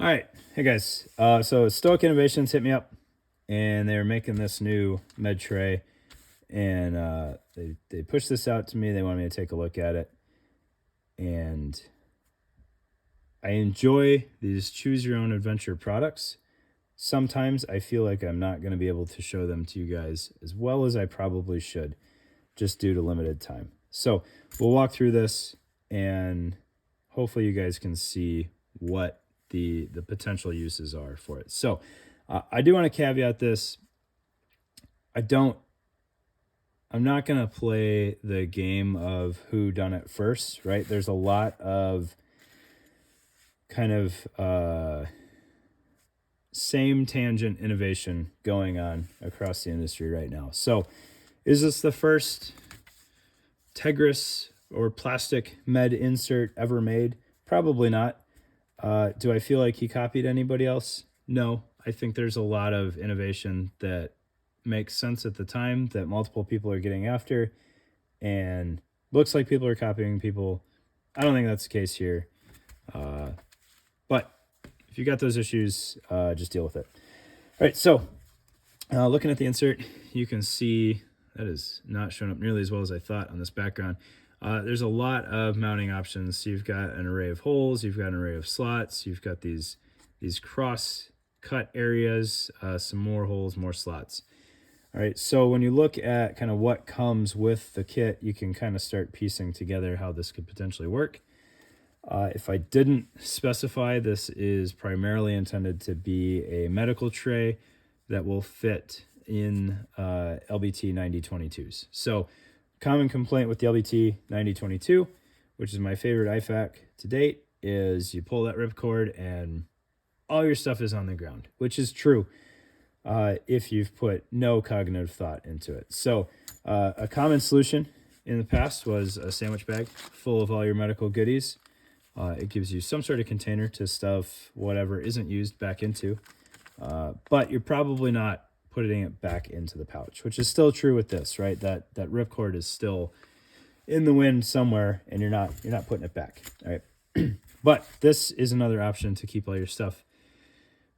right, hey guys. So Stoic Innovations hit me up, and they were making this new med tray, and they pushed this out to me. They wanted me to take a look at it, and I enjoy these choose your own adventure products. Sometimes I feel like I'm not going to be able to show them to you guys as well as I probably should, just due to limited time. So we'll walk through this, and hopefully you guys can see what the potential uses are for it. So I do want to caveat this. I'm not going to play the game of who done it first, right? There's a lot of kind of same tangent innovation going on across the industry right now. So is this the first Tegris or plastic med insert ever made? Probably not. Do I feel like he copied anybody else? No. I think there's a lot of innovation that makes sense at the time that multiple people are getting after, and looks like people are copying people. I don't think that's the case here. But if you got those issues, just deal with it. All right, so looking at the insert, you can see that is not showing up nearly as well as I thought on this background. There's a lot of mounting options. So you've got an array of holes, you've got an array of slots, you've got these cross cut areas, some more holes, more slots. All right, so when you look at kind of what comes with the kit, you can kind of start piecing together how this could potentially work. If I didn't specify, this is primarily intended to be a medical tray that will fit in LBT-9022s. So common complaint with the LBT-9022, which is my favorite IFAK to date, is you pull that ripcord and all your stuff is on the ground, which is true if you've put no cognitive thought into it. So a common solution in the past was a sandwich bag full of all your medical goodies. It gives you some sort of container to stuff whatever isn't used back into, but you're probably not putting it back into the pouch, which is still true with this, right? That ripcord is still in the wind somewhere, and you're not putting it back, all right? But this is another option to keep all your stuff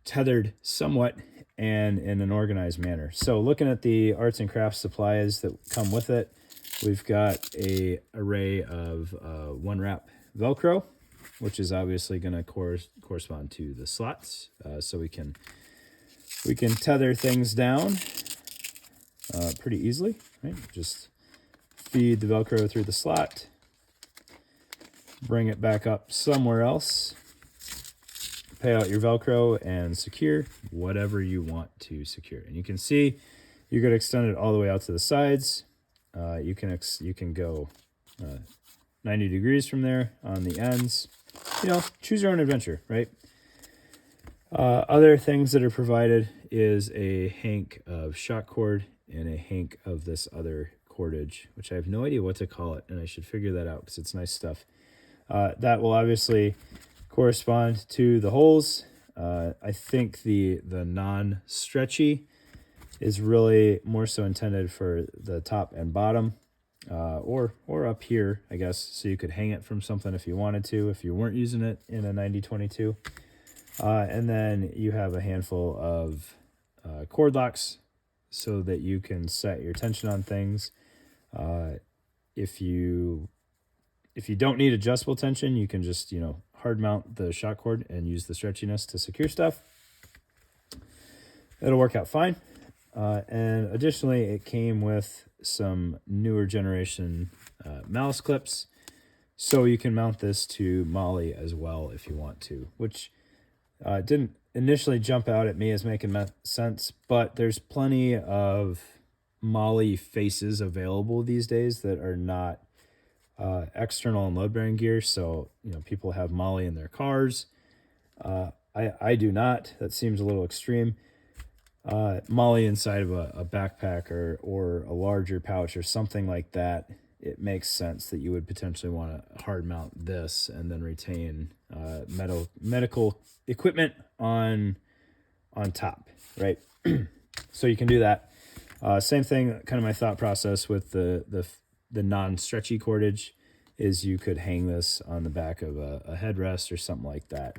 tethered somewhat and in an organized manner. So looking at the arts and crafts supplies that come with it, we've got a array of one wrap Velcro, which is obviously going to correspond to the slots, so we can tether things down pretty easily, right? Just feed the Velcro through the slot, bring it back up somewhere else, pay out your Velcro, and secure whatever you want to secure. And you can see you could extend it all the way out to the sides. You can go 90 degrees from there on the ends. You know, choose your own adventure, right? Other things that are provided is a hank of shock cord and a hank of this other cordage, which I have no idea what to call it, and I should figure that out because it's nice stuff. That will obviously correspond to the holes. I think the non-stretchy is really more so intended for the top and bottom, or up here, I guess, so you could hang it from something if you wanted to, if you weren't using it in a 9022. And then you have a handful of cord locks so that you can set your tension on things. If you don't need adjustable tension, you can just, hard mount the shock cord and use the stretchiness to secure stuff. It'll work out fine. And additionally, it came with some newer generation malice clips, so you can mount this to Molly as well if you want to, which didn't initially jump out at me as making sense, but there's plenty of Molly faces available these days that are not external and load-bearing gear. So, people have Molly in their cars. I do not. That seems a little extreme. Molly inside of a backpack or a larger pouch or something like that, it makes sense that you would potentially want to hard mount this and then retain medical equipment on top, right? So you can do that. Same thing, kind of my thought process with the non-stretchy cordage is you could hang this on the back of a headrest or something like that.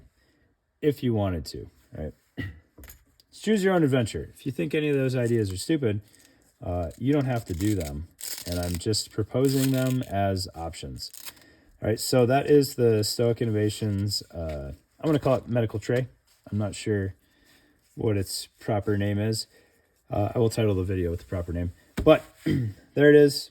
if you wanted to, right? Choose your own adventure. If you think any of those ideas are stupid, you don't have to do them. And I'm just proposing them as options. All right, so that is the Stoic Innovations. I'm going to call it medical tray. I'm not sure what its proper name is. I will title the video with the proper name. But there it is.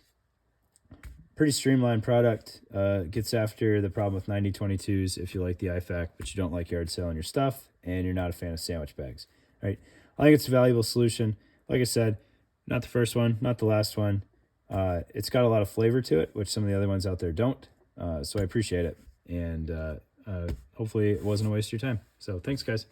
Pretty streamlined product. Gets after the problem with 9022s if you like the IFAC, but you don't like yard selling your stuff, and you're not a fan of sandwich bags. Right? I think it's a valuable solution. Like I said, not the first one, not the last one. It's got a lot of flavor to it, which some of the other ones out there don't. So I appreciate it. And hopefully it wasn't a waste of your time. So thanks, guys.